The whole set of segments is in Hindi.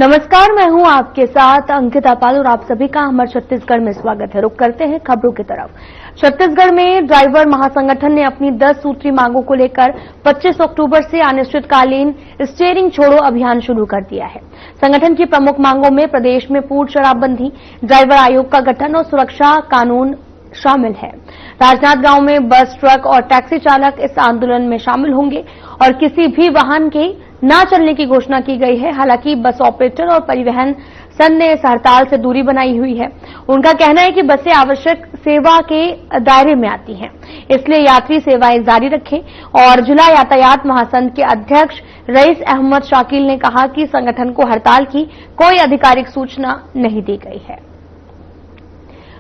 नमस्कार, मैं हूं आपके साथ अंकिता पाल और आप सभी का हमारे छत्तीसगढ़ में स्वागत है। रुक करते हैं खबरों की तरफ। छत्तीसगढ़ में ड्राइवर महासंगठन ने अपनी 10 सूत्री मांगों को लेकर 25 अक्टूबर से अनिश्चितकालीन स्टीयरिंग छोड़ो अभियान शुरू कर दिया है। संगठन की प्रमुख मांगों में प्रदेश में पूर्ण शराबबंदी, ड्राइवर आयोग का गठन और सुरक्षा कानून शामिल है। राजनांदगांव में बस, ट्रक और टैक्सी चालक इस आंदोलन में शामिल होंगे और किसी भी वाहन के न चलने की घोषणा की गई है। हालांकि बस ऑपरेटर और परिवहन संघ ने इस हड़ताल से दूरी बनाई हुई है। उनका कहना है कि बसें आवश्यक सेवा के दायरे में आती हैं, इसलिए यात्री सेवाएं जारी रखें। और जिला यातायात महासंघ के अध्यक्ष रईस अहमद शाकिल ने कहा कि संगठन को हड़ताल की कोई आधिकारिक सूचना नहीं दी गई है।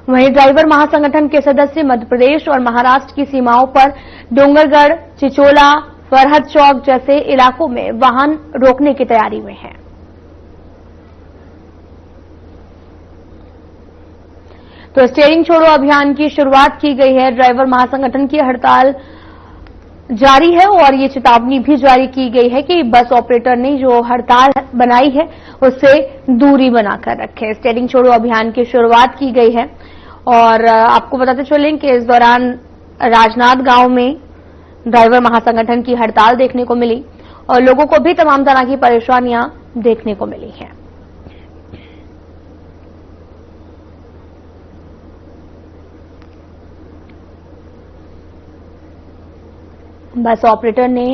वहीं ड्राइवर महासंगठन के सदस्य मध्य प्रदेश और महाराष्ट्र की सीमाओं पर डोंगरगढ़, चिचोला, फरहद चौक जैसे इलाकों में वाहन रोकने की तैयारी में हैं। तो स्टीयरिंग छोड़ो अभियान की शुरुआत की गई है। ड्राइवर महासंगठन की हड़ताल जारी है और ये चेतावनी भी जारी की गई है कि बस ऑपरेटर ने जो हड़ताल बनाई है उससे दूरी बनाकर रखें। स्टीयरिंग छोड़ो अभियान की शुरुआत की गई है और आपको बताते चलें कि इस दौरान राजनांदगांव में ड्राइवर महासंगठन की हड़ताल देखने को मिली और लोगों को भी तमाम तरह की परेशानियां देखने को मिली हैं। बस ऑपरेटर ने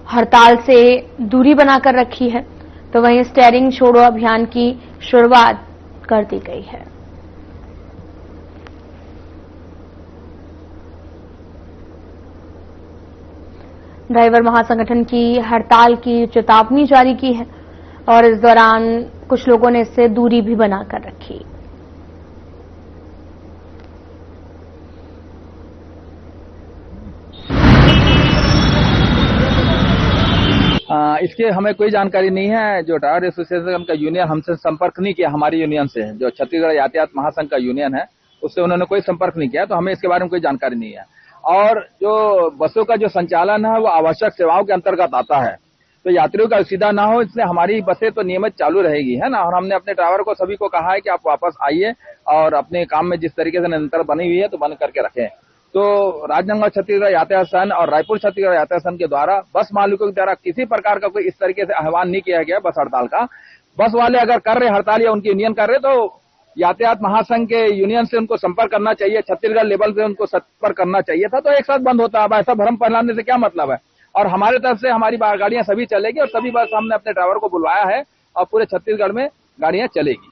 हड़ताल से दूरी बनाकर रखी है, तो वहीं स्टीयरिंग छोड़ो अभियान की शुरुआत कर दी गई है। ड्राइवर महासंगठन की हड़ताल की चेतावनी जारी की है और इस दौरान कुछ लोगों ने इससे दूरी भी बनाकर रखी। इसके हमें कोई जानकारी नहीं है। जो ड्राइवर एसोसिएशन का यूनियन हमसे संपर्क नहीं किया, हमारी यूनियन से जो छत्तीसगढ़ यातायात महासंघ का यूनियन है उससे उन्होंने कोई संपर्क नहीं किया, तो हमें इसके बारे में कोई जानकारी नहीं है। और जो बसों का जो संचालन है वो आवश्यक सेवाओं के अंतर्गत आता है, तो यात्रियों का असुविधा ना हो इसलिए हमारी बसें तो नियमित चालू रहेगी, है ना। और हमने अपने ड्राइवर को सभी को कहा है कि आप वापस आइए और अपने काम में जिस तरीके से निरंतर बनी हुई है तो बंद करके रखें। तो राजनांदगांव छत्तीसगढ़ यातायात संघ और रायपुर छत्तीसगढ़ यातायात संघ के द्वारा बस मालिकों के द्वारा किसी प्रकार का कोई इस तरीके से आह्वान नहीं किया गया बस हड़ताल का। बस वाले अगर कर रहे हड़ताल या उनकी यूनियन कर रहे तो यातायात महासंघ के यूनियन से उनको संपर्क करना चाहिए, छत्तीसगढ़ लेवल से उनको संपर्क करना चाहिए था, तो एक साथ बंद होता। अब ऐसा भ्रम फैलाने से क्या मतलब है। और हमारे तरफ से हमारी गाड़ियां सभी चलेगी और सभी बस हमने अपने ड्राइवर को बुलवाया है और पूरे छत्तीसगढ़ में गाड़ियां चलेगी।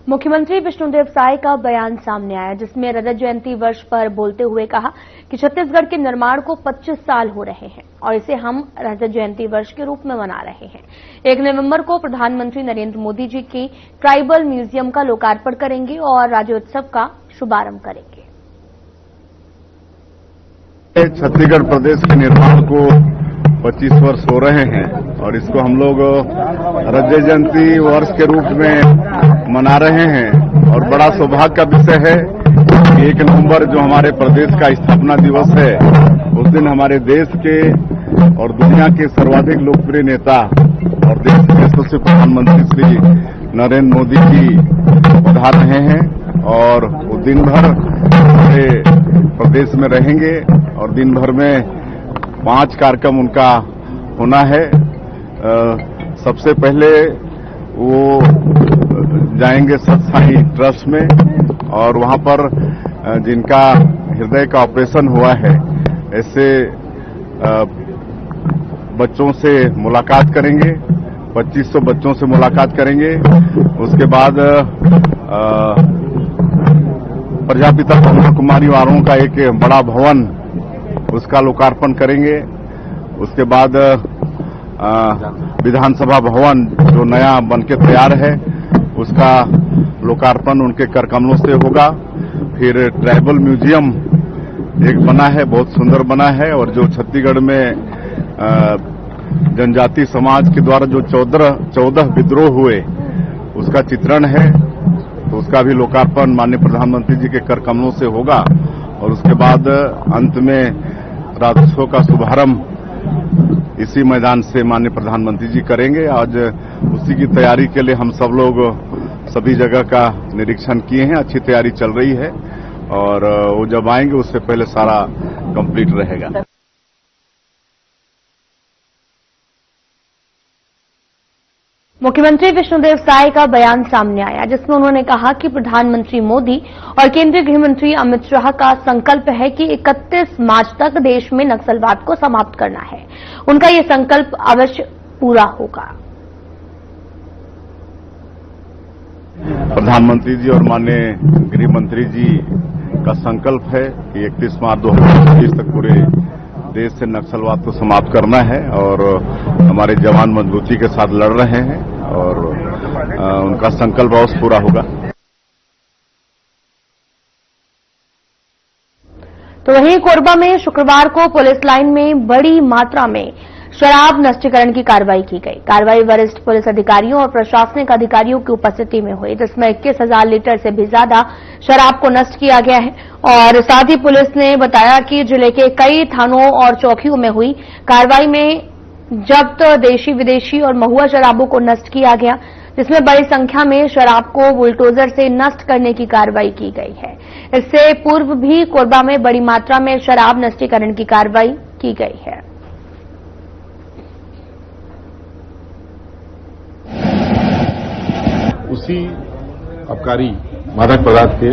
मुख्यमंत्री विष्णुदेव साय का बयान सामने आया, जिसमें रजत जयंती वर्ष पर बोलते हुए कहा कि छत्तीसगढ़ के निर्माण को 25 साल हो रहे हैं और इसे हम रजत जयंती वर्ष के रूप में मना रहे हैं। 1 नवंबर को प्रधानमंत्री नरेंद्र मोदी जी की ट्राइबल म्यूजियम का लोकार्पण करेंगे और राज्योत्सव का शुभारंभ करेंगे। छत्तीसगढ़ प्रदेश के निर्माण को 25 वर्ष हो रहे हैं और इसको हम लोग रजत जयंती वर्ष के रूप में मना रहे हैं। और बड़ा सौभाग्य का विषय है कि 1 नवंबर जो हमारे प्रदेश का स्थापना दिवस है उस दिन हमारे देश के और दुनिया के सर्वाधिक लोकप्रिय नेता और देश के यशस्वी प्रधानमंत्री श्री नरेंद्र मोदी जी पधार रहे हैं और वो दिन भर हमारे प्रदेश में रहेंगे और दिन भर में 5 कार्यक्रम उनका होना है। सबसे पहले वो जाएंगे सत्साई ट्रस्ट में और वहां पर जिनका हृदय का ऑपरेशन हुआ है ऐसे बच्चों से मुलाकात करेंगे, 2500 बच्चों से मुलाकात करेंगे। उसके बाद प्रजापिता ब्रह्मा कुमारी वालों का एक बड़ा भवन उसका लोकार्पण करेंगे। उसके बाद विधानसभा भवन जो नया बनके तैयार है उसका लोकार्पण उनके कर कमलों से होगा। फिर ट्राइबल म्यूजियम एक बना है, बहुत सुंदर बना है और जो छत्तीसगढ़ में जनजाति समाज के द्वारा जो 14 विद्रोह हुए उसका चित्रण है, तो उसका भी लोकार्पण माननीय प्रधानमंत्री जी के कर कमलों से होगा। और उसके बाद अंत में राज्योत्सव का शुभारंभ इसी मैदान से माननीय प्रधानमंत्री जी करेंगे। आज उसी की तैयारी के लिए हम सब लोग सभी जगह का निरीक्षण किए हैं, अच्छी तैयारी चल रही है और वो जब आएंगे उससे पहले सारा कंप्लीट रहेगा। मुख्यमंत्री विष्णुदेव साय का बयान सामने आया, जिसमें उन्होंने कहा कि प्रधानमंत्री मोदी और केंद्रीय गृह मंत्री अमित शाह का संकल्प है कि 31 मार्च तक देश में नक्सलवाद को समाप्त करना है। उनका ये संकल्प अवश्य पूरा होगा। प्रधानमंत्री जी और माननीय गृह मंत्री जी का संकल्प है कि 31 मार्च 2025 तक पूरे देश से नक्सलवाद को समाप्त करना है और हमारे जवान मजबूती के साथ लड़ रहे हैं और उनका संकल्प अवश्य पूरा होगा। तो वहीं कोरबा में शुक्रवार को पुलिस लाइन में बड़ी मात्रा में शराब नष्टीकरण की कार्रवाई की गई। कार्रवाई वरिष्ठ पुलिस अधिकारियों और प्रशासनिक अधिकारियों की उपस्थिति में हुई, जिसमें 21,000 लीटर से भी ज्यादा शराब को नष्ट किया गया है। और साथ ही पुलिस ने बताया कि जिले के कई थानों और चौकियों में हुई कार्रवाई में जब्त देशी विदेशी और महुआ शराबों को नष्ट किया गया, जिसमें बड़ी संख्या में शराब को बुलडोजर से नष्ट करने की कार्रवाई की गई है। इससे पूर्व भी कोरबा में बड़ी मात्रा में शराब नष्टीकरण की कार्रवाई की गई है। उसी आबकारी मादक पदार्थ के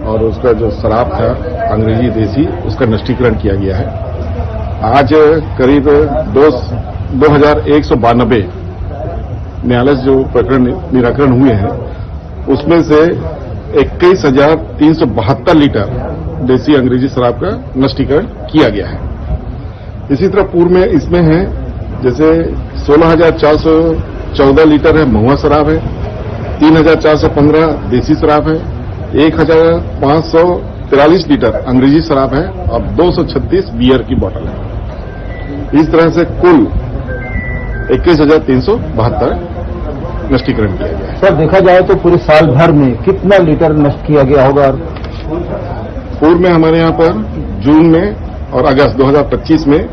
और उसका जो शराब था अंग्रेजी देसी, उसका नष्टीकरण किया गया है। आज करीब 2192 न्यायालय जो प्रकरण निराकरण हुए हैं, उसमें से 21,372 लीटर देसी अंग्रेजी शराब का नष्टीकरण किया गया है। इसी तरह पूर्व में इसमें है जैसे 16,414 लीटर है महुआ शराब है, 3,415 देसी शराब है, 1,543 लीटर अंग्रेजी शराब है और 236 बियर की बोतल है। इस तरह से कुल 21,372 नष्टीकरण किया गया है। सर, देखा जाए तो पूरे साल भर में कितना लीटर नष्ट किया गया होगा? पूर्व में हमारे यहाँ पर जून में और अगस्त 2025 में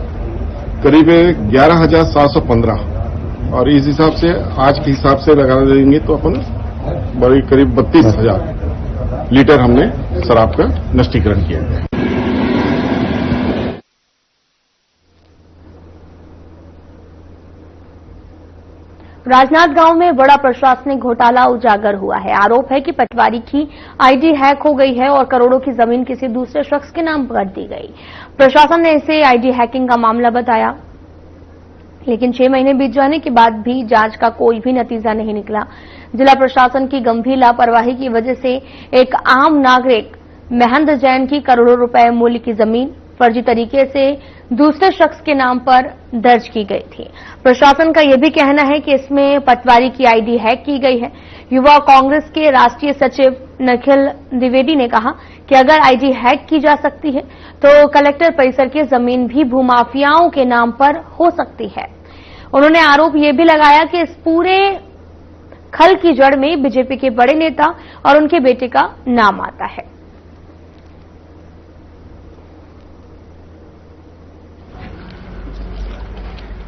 करीब 11,715 और इस हिसाब से आज के हिसाब से लगा देंगे तो अपन बड़ी करीब 32,000 लीटर हमने शराब का नष्टीकरण किया गया है। राजनांदगांव में बड़ा प्रशासनिक घोटाला उजागर हुआ है। आरोप है कि पटवारी की आईडी हैक हो गई है और करोड़ों की जमीन किसी दूसरे शख्स के नाम कर दी गई। प्रशासन ने इसे आईडी हैकिंग का मामला बताया, लेकिन 6 महीने बीत जाने के बाद भी जांच का कोई भी नतीजा नहीं निकला। जिला प्रशासन की गंभीर लापरवाही की वजह से एक आम नागरिक महेंद्र जैन की करोड़ों रुपए मूल्य की जमीन फर्जी तरीके से दूसरे शख्स के नाम पर दर्ज की गई थी। प्रशासन का यह भी कहना है कि इसमें पटवारी की आईडी हैक की गई है। युवा कांग्रेस के राष्ट्रीय सचिव निखिल द्विवेदी ने कहा कि अगर आईडी हैक की जा सकती है तो कलेक्टर परिसर की जमीन भी भूमाफियाओं के नाम पर हो सकती है। उन्होंने आरोप यह भी लगाया कि इस पूरे खल की जड़ में बीजेपी के बड़े नेता और उनके बेटे का नाम आता है।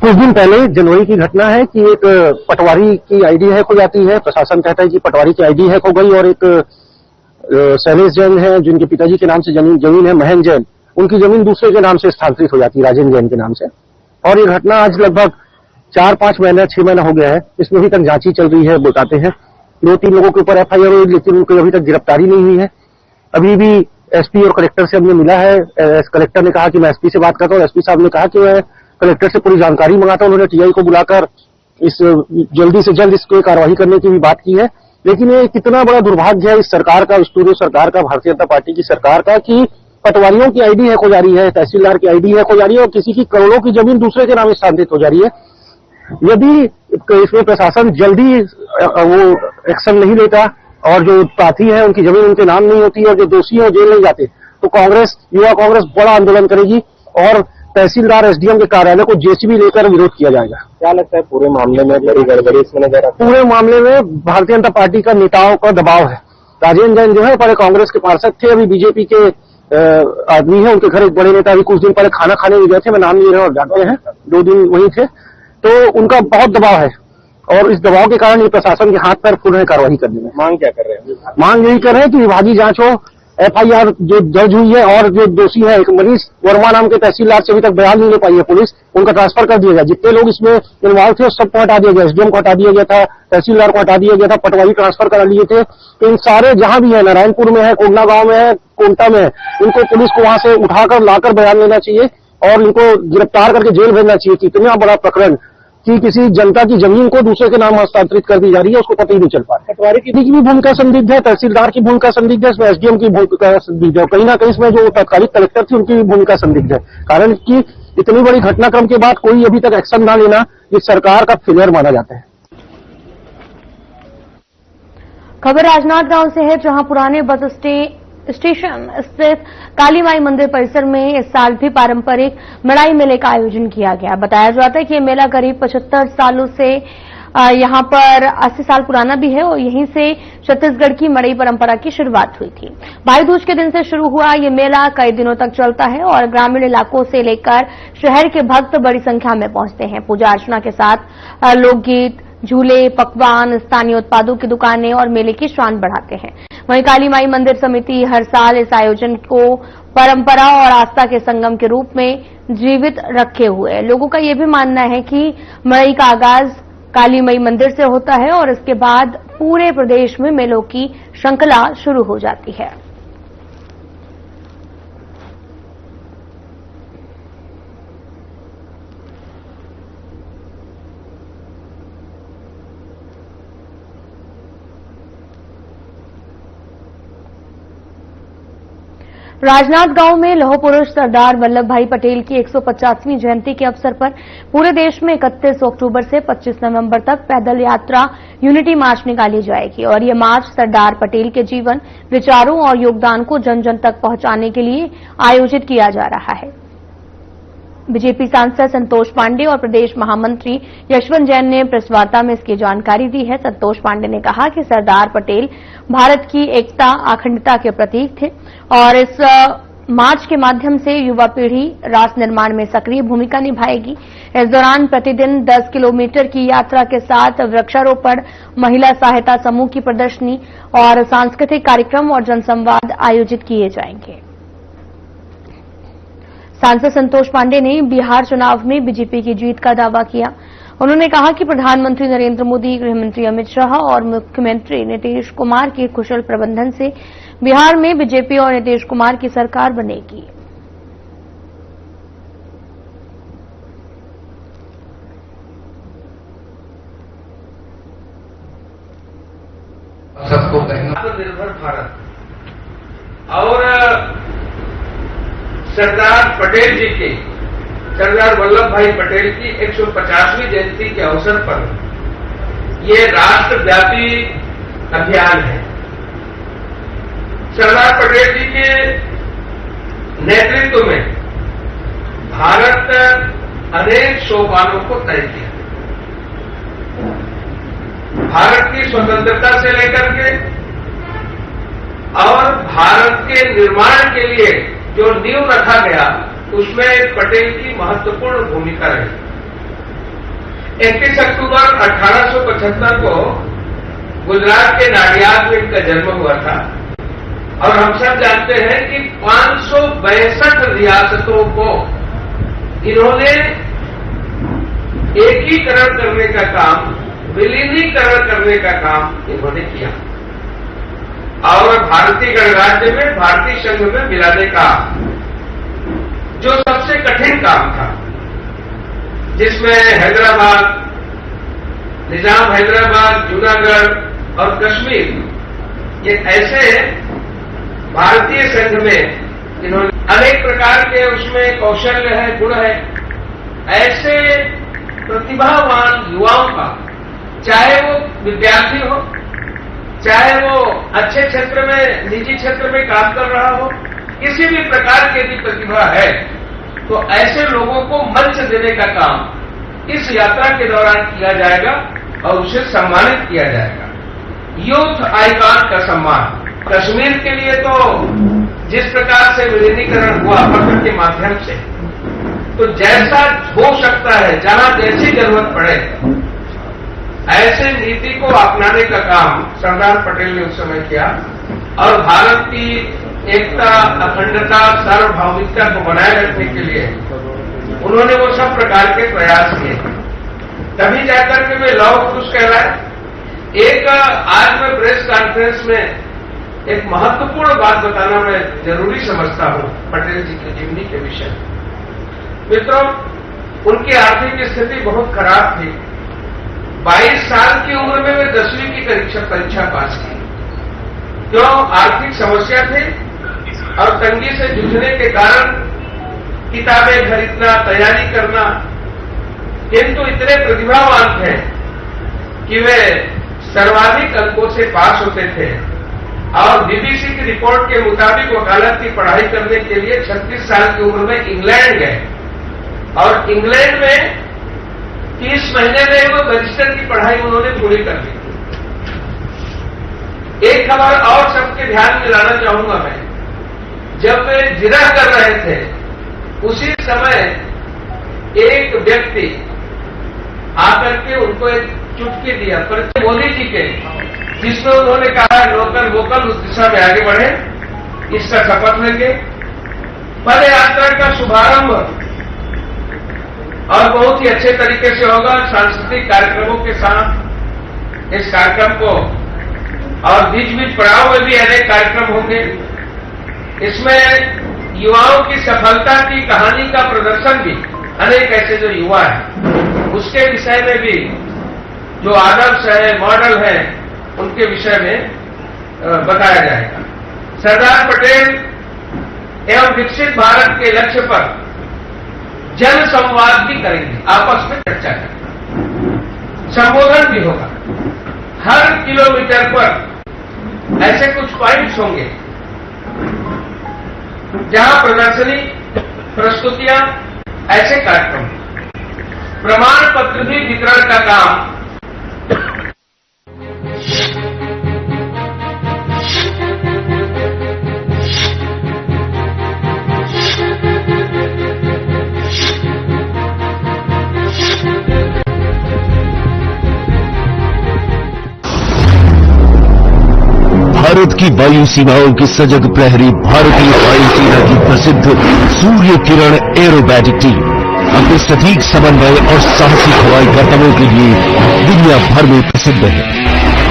कुछ दिन पहले जनवरी की घटना है कि एक पटवारी की आईडी हैक हो जाती है। प्रशासन कहता है कि पटवारी की आईडी हैक हो गई और एक शैलेश जैन है जिनके पिताजी के नाम से जमीन है, महेंद्र जैन, उनकी जमीन दूसरे के नाम से स्थानांतरित हो जाती है, राजेंद्र जैन के नाम से। और ये घटना आज लगभग 4-5 महीना 6 महीना हो गया है। इसमें अभी तक जांची चल रही है, बताते हैं 2-3 लोगों के ऊपर एफआईआर हुई, लेकिन उनको अभी तक गिरफ्तारी नहीं हुई है। अभी भी एसपी और कलेक्टर से हमने मिला है। कलेक्टर ने कहा कि मैं एसपी से बात करता हूँ। एसपी साहब ने कहा कि मैं कलेक्टर से पूरी जानकारी मंगाता हूं। उन्होंने टीआई को बुलाकर इस जल्दी से जल्द इसको कार्रवाई करने की भी बात की है। लेकिन ये कितना बड़ा दुर्भाग्य है इस सरकार का, इस पूरी सरकार का, भारतीय जनता पार्टी की सरकार का, कि पटवारियों की आईडी हैक हो जा रही है, तहसीलदार की आईडी हैक हो जा रही है और किसी की करोड़ों की जमीन दूसरे के नाम स्थानांतरित हो जा रही है। यदि इसमें प्रशासन जल्दी वो एक्शन नहीं लेता और जो प्रार्थी है उनकी जमीन उनके नाम नहीं होती और जो दोषी है जेल नहीं जाते, तो कांग्रेस, युवा कांग्रेस बड़ा आंदोलन करेगी और तहसीलदार एसडीएम के कार्यालय को जेसीबी लेकर विरोध किया जाएगा। क्या लगता है पूरे मामले में बड़ी गड़बड़ी इसमें नजर आती है? पूरे मामले में भारतीय जनता पार्टी का नेताओं का दबाव है। राजेंद्र जैन जो है पहले कांग्रेस के पार्षद थे, अभी बीजेपी के आदमी है, उनके घर एक बड़े नेता अभी कुछ दिन पहले खाना खाने भी गए थे, मैं नाम नहीं ले रहा और जानते हैं, 2 दिन वहीं थे। तो उनका बहुत दबाव है और इस दबाव के कारण ये प्रशासन के हाथ पैर फूल रहे कार्रवाई करने में। मांग क्या कर रहे हैं? मांग यही कर रहे हैं कि विभागीय जांच हो, FIR जो दर्ज हुई है और जो दोषी है एक मनीष वर्मा नाम के तहसीलदार से अभी तक बयान नहीं ले पाई है पुलिस, उनका ट्रांसफर कर दिया गया। जितने लोग इसमें इन्वॉल्व थे सबको हटा दिया गया, SDM को हटा दिया गया था, तहसीलदार को हटा दिया गया था, पटवारी ट्रांसफर करा लिए थे। इन सारे जहां भी है, नारायणपुर में है, कोंडा गांव में है, कोंटा में है, इनको पुलिस को वहां से उठाकर लाकर बयान लेना चाहिए और इनको गिरफ्तार करके जेल भेजना चाहिए। इतना बड़ा प्रकरण कि किसी जनता की जमीन को दूसरे के नाम हस्तांतरित कर दी जा रही है, उसको पता ही नहीं चल पा रहा है। पटवारी की भी भूमिका संदिग्ध है, तहसीलदार की भूमिका संदिग्ध है, इसमें SDM की भूमिका संदिग्ध है और कहीं ना कहीं इसमें जो तत्कालिक कलेक्टर थी उनकी भी भूमिका संदिग्ध है। कारण कि इतनी बड़ी घटनाक्रम के बाद कोई अभी तक एक्शन ना लेना ये सरकार का फेलियर माना जाता है। खबर राजनांदगांव से है, जहां पुराने बस स्टेशन स्थित काली माई मंदिर परिसर में इस साल भी पारंपरिक मड़ाई मेले का आयोजन किया गया। बताया जाता है कि यह मेला करीब 75 सालों से यहां पर 80 साल पुराना भी है और यहीं से छत्तीसगढ़ की मड़ई परंपरा की शुरुआत हुई थी। भाई दूज के दिन से शुरू हुआ ये मेला कई दिनों तक चलता है और ग्रामीण इलाकों से लेकर शहर के भक्त बड़ी संख्या में पहुंचते हैं। पूजा अर्चना के साथ लोकगीत, झूले, पकवान, स्थानीय उत्पादों की दुकानें और मेले की शान बढ़ाते हैं। वहीं काली माई मंदिर समिति हर साल इस आयोजन को परंपरा और आस्था के संगम के रूप में जीवित रखे हुए है। लोगों का यह भी मानना है कि मड़ई का आगाज काली माई मंदिर से होता है और इसके बाद पूरे प्रदेश में मेलों की श्रृंखला शुरू हो जाती है। राजनांदगांव में लौह पुरुष सरदार वल्लभ भाई पटेल की 150वीं जयंती के अवसर पर पूरे देश में 31 अक्टूबर से 25 नवंबर तक पैदल यात्रा यूनिटी मार्च निकाली जाएगी और ये मार्च सरदार पटेल के जीवन, विचारों और योगदान को जन जन तक पहुंचाने के लिए आयोजित किया जा रहा है। बीजेपी सांसद संतोष पांडे और प्रदेश महामंत्री यशवंत जैन ने प्रेस वार्ता में इसकी जानकारी दी है। संतोष पांडे ने कहा कि सरदार पटेल भारत की एकता, अखंडता के प्रतीक थे और इस मार्च के माध्यम से युवा पीढ़ी राष्ट्र निर्माण में सक्रिय भूमिका निभाएगी। इस दौरान प्रतिदिन 10 किलोमीटर की यात्रा के साथ वृक्षारोपण, महिला सहायता समूह की प्रदर्शनी और सांस्कृतिक कार्यक्रम और जनसंवाद आयोजित किए जाएंगे। सांसद संतोष पांडे ने बिहार चुनाव में बीजेपी की जीत का दावा किया। उन्होंने कहा कि प्रधानमंत्री नरेंद्र मोदी, गृहमंत्री अमित शाह और मुख्यमंत्री नीतीश कुमार के कुशल प्रबंधन से बिहार में बीजेपी और नीतीश कुमार की सरकार बनेगी। सबको आत्मनिर्भर भारत और सरदार पटेल जी की, सरदार वल्लभ भाई पटेल की 150वीं जयंती के अवसर पर ये राष्ट्रव्यापी अभियान है। सरदार पटेल जी के नेतृत्व में भारत अनेक सोपानों को तय किया। भारत की स्वतंत्रता से लेकर के और भारत के निर्माण के लिए जो नींव रखा गया उसमें पटेल की महत्वपूर्ण भूमिका रही। 31 अक्टूबर 1875 को गुजरात के नाडियाद में इनका जन्म हुआ था और हम सब जानते हैं कि 562 रियासतों को इन्होंने एकीकरण करने का काम, विलीनीकरण करने का काम इन्होंने किया और भारतीय गणराज्य में, भारतीय संघ में मिलाने का जो सबसे कठिन काम था, जिसमें हैदराबाद, निजाम हैदराबाद, जूनागढ़ और कश्मीर, ये ऐसे भारतीय संघ में इन्होंने अनेक प्रकार के उसमें कौशल्य है, गुण है, ऐसे प्रतिभावान युवाओं का, चाहे वो विद्यार्थी हो, चाहे वो अच्छे क्षेत्र में, निजी क्षेत्र में काम कर रहा हो, किसी भी प्रकार की यदि प्रतिभा है तो ऐसे लोगों को मंच देने का काम इस यात्रा के दौरान किया जाएगा और उसे सम्मानित किया जाएगा। यूथ आइकॉन का सम्मान कश्मीर के लिए तो जिस प्रकार से विलीनीकरण हुआ पत्र के माध्यम से, तो जैसा हो सकता है, जहां जैसी जरूरत पड़े, ऐसे नीति को अपनाने का काम सरदार पटेल ने उस समय किया और भारत की एकता, अखंडता, सार्वभौमिकता को बनाए रखने के लिए उन्होंने वो सब प्रकार के प्रयास किए। तभी जाकर के वे लौह पुरुष कहलाए। एक आज मैं प्रेस कॉन्फ्रेंस में एक महत्वपूर्ण बात बताना मैं जरूरी समझता हूं पटेल जी की जीवनी के विषय में। मित्रों, उनकी आर्थिक स्थिति बहुत खराब थी। 22 साल की उम्र में वे 10वीं की परीक्षा पास की। क्यों? आर्थिक समस्या थी और तंगी से जूझने के कारण किताबें खरीदना, तैयारी करना, किंतु इतने प्रतिभावान थे कि वे सर्वाधिक अंकों से पास होते थे और बीबीसी की रिपोर्ट के मुताबिक वकालत की पढ़ाई करने के लिए 36 साल की उम्र में इंग्लैंड गए और इंग्लैंड में 30 महीने में वो बैरिस्टर की पढ़ाई उन्होंने पूरी कर ली। एक खबर और सबके ध्यान में लाना चाहूंगा मैं। जब वे जिरह कर रहे थे, उसी समय एक व्यक्ति आकर के उनको एक चुटकी दिया परिचय मोदी जी के, जिसमें उन्होंने कहा लोकल वोकल उस दिशा में आगे बढ़े, इसका शपथ लेंगे। पद यात्रा का शुभारंभ और बहुत ही अच्छे तरीके से होगा, सांस्कृतिक कार्यक्रमों के साथ इस कार्यक्रम को, और बीच बीच पड़ाव में भी अनेक कार्यक्रम होंगे। इसमें युवाओं की सफलता की कहानी का प्रदर्शन भी, अनेक ऐसे जो युवा हैं उसके विषय में भी, जो आदर्श है, मॉडल है, उनके विषय में बताया जाएगा। सरदार पटेल एवं विकसित भारत के लक्ष्य पर जन संवाद भी करेंगे, आपस में चर्चा करेंगे, संबोधन भी होगा। हर किलोमीटर पर ऐसे कुछ पॉइंट्स होंगे जहां प्रदर्शनी, प्रस्तुतियां, ऐसे कार्यक्रम, प्रमाण पत्र भी वितरण का काम भारत की वायु सीमाओं के सजग प्रहरी भारतीय वायुसेना की प्रसिद्ध सूर्य किरण एरोबैटिक टीम अपने सटीक समन्वय और साहसिक हवाई करतबों के लिए दुनिया भर में प्रसिद्ध है,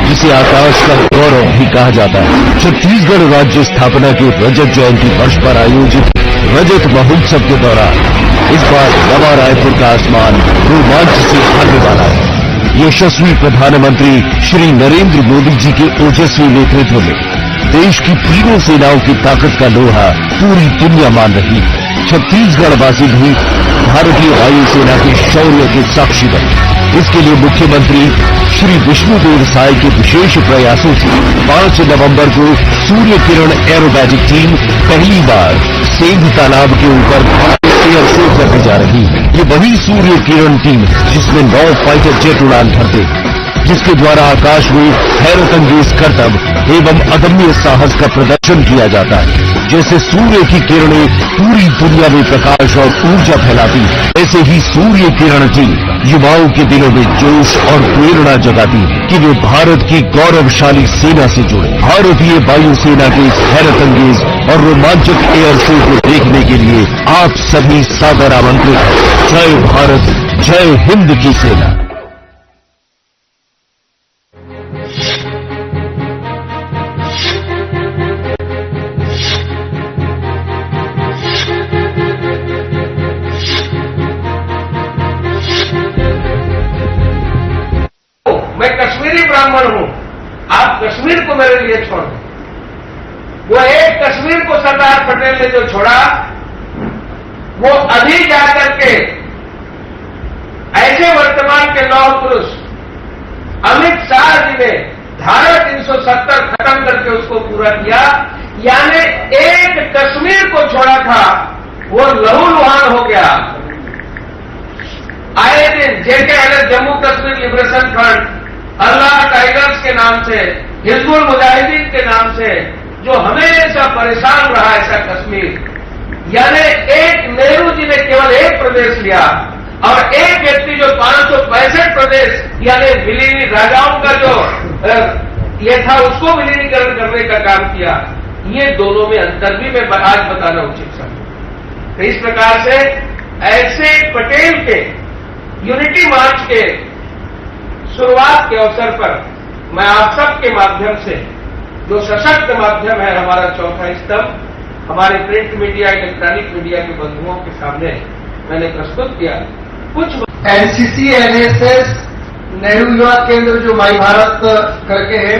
जिसे आकाश का गौरव भी कहा जाता है। छत्तीसगढ़ राज्य स्थापना के रजत जयंती वर्ष पर आयोजित रजत महोत्सव के दौरान इस बार नवा रायपुर का आसमान रोमांच से भरने वाला है। यशस्वी प्रधानमंत्री श्री नरेंद्र मोदी जी के ओजस्वी नेतृत्व में देश की तीनों सेनाओं की ताकत का लोहा पूरी दुनिया मान रही है। छत्तीसगढ़ वासी भी भारतीय वायुसेना के शौर्य के साक्षी बने। इसके लिए मुख्यमंत्री श्री विष्णुदेव साय के विशेष प्रयासों से 5 नवंबर को सूर्य किरण एरोबैटिक टीम पहली बार सेंध तालाब के ऊपर एयर शो करने जा रही है। ये वही सूर्य किरण टीम जिसमें 9 फाइटर जेट उड़ान भरते, जिसके द्वारा आकाश में हैरत अंगेज करतब एवं अदम्य साहस का प्रदर्शन किया जाता है। जैसे सूर्य की किरणें पूरी दुनिया में प्रकाश और ऊर्जा फैलाती है, ऐसे ही सूर्य किरण टीम युवाओं के दिलों में जोश और प्रेरणा जगाती है कि वे भारत की गौरवशाली सेना से जुड़े। भारतीय वायुसेना के इस हैरत अंगेज और रोमांचक एयर शो को देखने के लिए आप सभी सादर आमंत्रित हैं। जय भारत, जय हिंद की सेना। मैं कश्मीरी ब्राह्मण हूं, आप कश्मीर को मेरे लिए छोड़ दें। वो एक कश्मीर को सरदार पटेल ने जो छोड़ा, वो अभी जाकर के ऐसे वर्तमान के लौह पुरुष अमित शाह जी ने धारा 370 खत्म करके उसको पूरा किया। यानी एक कश्मीर को छोड़ा था, वो लहूलुहान हो गया। आए दिन जेके जम्मू कश्मीर लिबरेशन फ्रंट, अल्लाह टाइगर्स के नाम से, हिजबुल मुजाहिदीन के नाम से जो हमेशा परेशान रहा ऐसा कश्मीर, यानी एक नेहरू जी ने केवल एक प्रदेश लिया और एक व्यक्ति जो 565 प्रदेश यानी विलीनी राजाओं का जो ये था उसको विलीनीकरण करने का काम किया। ये दोनों में अंतर भी मैं आज बताना उचित समझूं। तो इस प्रकार से ऐसे पटेल के यूनिटी मार्च के शुरुआत के अवसर पर मैं आप सबके माध्यम से, जो सशक्त माध्यम है हमारा चौथा स्तंभ, हमारे प्रिंट मीडिया, इलेक्ट्रॉनिक मीडिया के बंधुओं के सामने मैंने प्रस्तुत किया। कुछ एनसीसी, एनएसएस, नेहरू युवा केंद्र जो माई भारत करके है,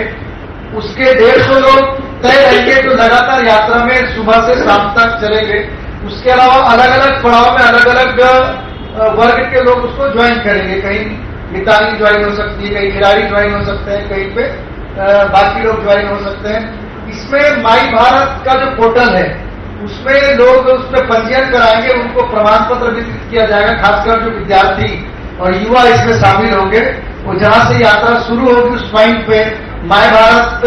उसके 150 लोग तय रहेंगे जो लगातार यात्रा में सुबह से शाम तक चलेंगे। उसके अलावा अलग अलग पड़ाव में अलग अलग वर्ग के लोग उसको ज्वाइन करेंगे। कहीं मितानी ज्वाइन हो सकती है, कहीं खिलाड़ी ज्वाइन हो सकते हैं, कहीं पे बाकी लोग ज्वाइन हो सकते हैं। इसमें माई भारत का जो पोर्टल है उसमें लोग उसमें पंजीयन कराएंगे, उनको प्रमाण पत्र वितरित किया जाएगा। खासकर जो विद्यार्थी और युवा इसमें शामिल होंगे, वो जहां से यात्रा शुरू होगी उस पॉइंट पे माई भारत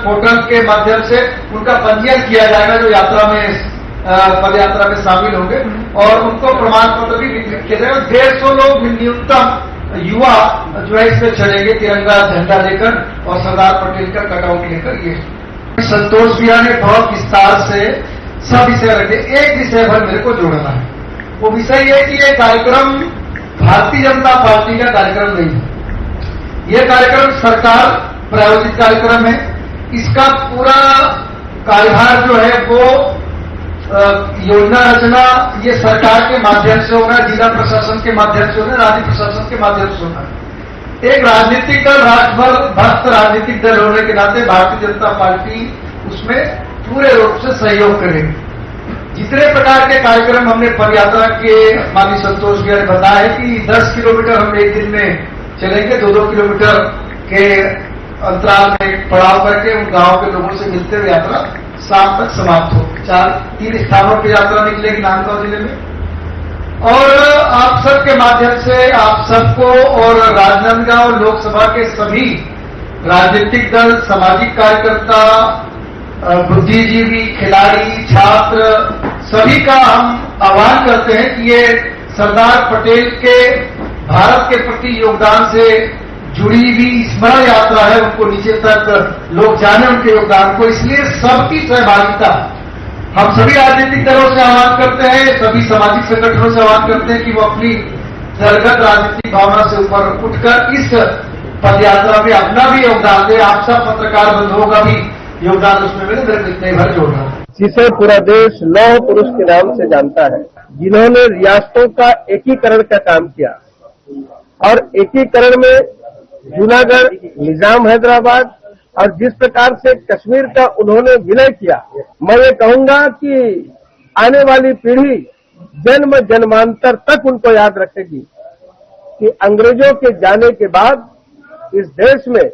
पोर्टल के माध्यम से उनका पंजीयन किया जाएगा, जो यात्रा में पद यात्रा में शामिल होंगे, और उनको प्रमाण पत्र भी वितरित किया जाएगा। 150 लोग न्यूनतम युवा जो है इसमें चलेंगे तिरंगा झंडा लेकर और सरदार पटेल का कटआउट लेकर। ये संतोष भैया ने बहुत विस्तार से सब विषय रखे। एक विषय पर मेरे को जोड़ना है, वो विषय ये कि ये कार्यक्रम भारतीय जनता पार्टी का कार्यक्रम नहीं है। ये कार्यक्रम सरकार प्रायोजित कार्यक्रम है। इसका पूरा कार्यभार जो है वो योजना रचना ये सरकार के माध्यम से होगा, जिला प्रशासन के माध्यम से होगा, राज्य प्रशासन के माध्यम से होगा। एक राजनीतिक दल, राष्ट्रभर भक्त राजनीतिक दल होने के नाते भारतीय जनता पार्टी उसमें पूरे रूप से सहयोग करेगी। जितने प्रकार के कार्यक्रम हमने पदयात्रा के माननीय संतोष भैया ने बताया है कि 10 किलोमीटर हम एक दिन में चलेंगे, 2-2 किलोमीटर के अंतराल में पड़ाव करके उन गांव के लोगों से मिलते हुए यात्रा शाम तक समाप्त हो। 3 स्थानों पर यात्रा निकलेगी नांदगांव जिले में। और आप सबके माध्यम से आप सबको और राजनांदगांव लोकसभा के सभी राजनीतिक दल, सामाजिक कार्यकर्ता, बुद्धिजीवी, खिलाड़ी, छात्र, सभी का हम आह्वान करते हैं कि ये सरदार पटेल के भारत के प्रति योगदान से जुड़ी हुई स्मरण यात्रा है, उनको नीचे तक लोग जाने उनके योगदान को। इसलिए सबकी सहभागिता हम सभी राजनीतिक दलों से आह्वान करते हैं, सभी सामाजिक संगठनों से आह्वान करते हैं कि वो अपनी दलगत राजनीतिक भावना से ऊपर उठकर इस पदयात्रा में अपना भी योगदान दे। आप सब पत्रकार बंधुओं का भी योगदान उसमें मिले, मेरे को इतने भर जोड़ना है। जिसे पूरा देश लौह पुरुष के नाम से जानता है, जिन्होंने रियासतों का एकीकरण का काम किया, और एकीकरण में जूनागढ़, निजाम हैदराबाद और जिस प्रकार से कश्मीर का उन्होंने विलय किया, मैं ये कहूंगा कि आने वाली पीढ़ी जन्म जन्मांतर तक उनको याद रखेगी कि अंग्रेजों के जाने के बाद इस देश में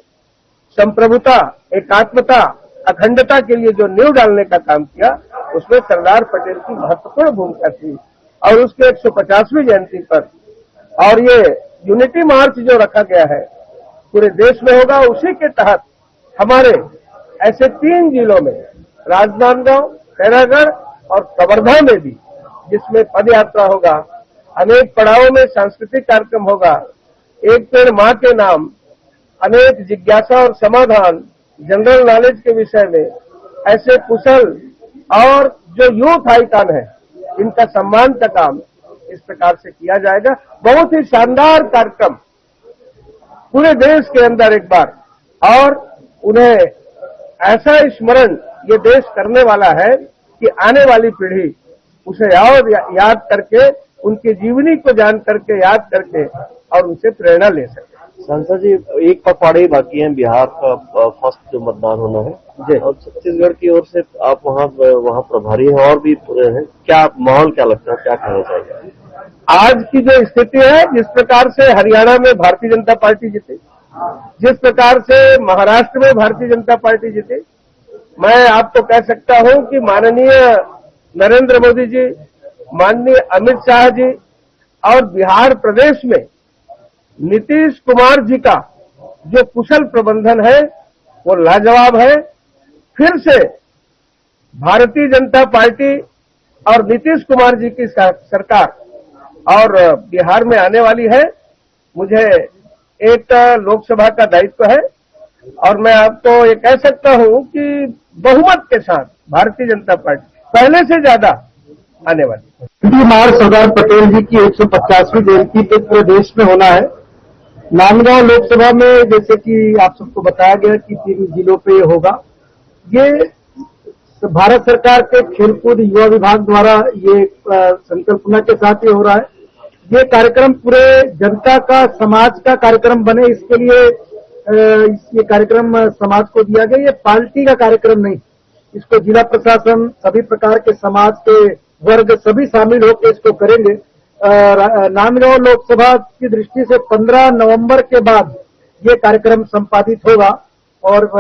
संप्रभुता, एकात्मता, अखंडता के लिए जो नींव डालने का काम किया, उसमें सरदार पटेल की महत्वपूर्ण भूमिका थी। और उसके 150वीं जयंती पर और ये यूनिटी मार्च जो रखा गया है पूरे देश में होगा, उसी के तहत हमारे ऐसे 3 जिलों में राजनांदगांव, खैरागढ़ और कवर्धा में भी, जिसमें पदयात्रा होगा, अनेक पड़ावों में सांस्कृतिक कार्यक्रम होगा, एक पेड़ मां के नाम, अनेक जिज्ञासा और समाधान, जनरल नॉलेज के विषय में, ऐसे कुशल और जो यूथ आइकन है इनका सम्मान का काम इस प्रकार से किया जाएगा। बहुत ही शानदार कार्यक्रम पूरे देश के अंदर एक बार, और उन्हें ऐसा स्मरण ये देश करने वाला है कि आने वाली पीढ़ी उसे और याद करके, उनकी जीवनी को जान करके, याद करके और उनसे प्रेरणा ले सके। सांसद जी, एक पखवाड़े बाकी है बिहार का फर्स्ट जो मतदान होना है जी, और छत्तीसगढ़ की ओर से आप वहाँ प्रभारी हैं और भी हैं, क्या माहौल क्या लगता है, क्या कहना चाहिए? आज की जो स्थिति है, जिस प्रकार से हरियाणा में भारतीय जनता पार्टी जीती, जिस प्रकार से महाराष्ट्र में भारतीय जनता पार्टी जीती, मैं आपको कह सकता हूं कि माननीय नरेंद्र मोदी जी, माननीय अमित शाह जी और बिहार प्रदेश में नीतीश कुमार जी का जो कुशल प्रबंधन है वो लाजवाब है। फिर से भारतीय जनता पार्टी और नीतीश कुमार जी की सरकार और बिहार में आने वाली है। मुझे एक लोकसभा का दायित्व है और मैं आपको ये कह सकता हूं कि बहुमत के साथ भारतीय जनता पार्टी पहले से ज्यादा आने वाली है। मार्च सरदार पटेल जी की 150वीं जयंती पे पूरे देश में होना है। नांदगांव लोकसभा में जैसे कि आप सबको बताया गया कि 3 जिलों पे होगा। ये भारत सरकार के खेलकूद युवा विभाग द्वारा ये संकल्पना के साथ ये हो रहा है। ये कार्यक्रम पूरे जनता का, समाज का कार्यक्रम बने, इसके लिए ये कार्यक्रम समाज को दिया गया। ये पार्टी का कार्यक्रम नहीं, इसको जिला प्रशासन, सभी प्रकार के समाज के वर्ग सभी शामिल होकर इसको करेंगे। नांदगांव लोकसभा की दृष्टि से 15 नवंबर के बाद ये कार्यक्रम संपादित होगा और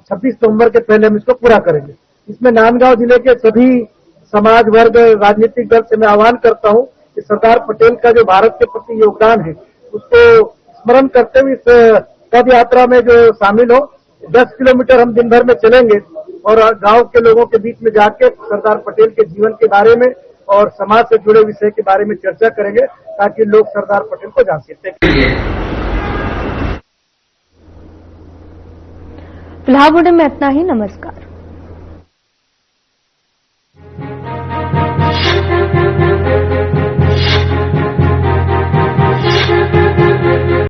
26 नवंबर के पहले हम इसको पूरा करेंगे। इसमें नांदगांव जिले के सभी समाज वर्ग, राजनीतिक दल से मैं आह्वान करता हूं कि सरदार पटेल का जो भारत के प्रति योगदान है उसको स्मरण करते हुए इस पद यात्रा में जो शामिल हो। 10 किलोमीटर हम दिन भर में चलेंगे और गांव के लोगों के बीच में जाके सरदार पटेल के जीवन के बारे में और समाज से जुड़े विषय के बारे में चर्चा करेंगे ताकि लोग सरदार पटेल को जान सकें। फिलहाल बुलेटिन में इतना ही। नमस्कार।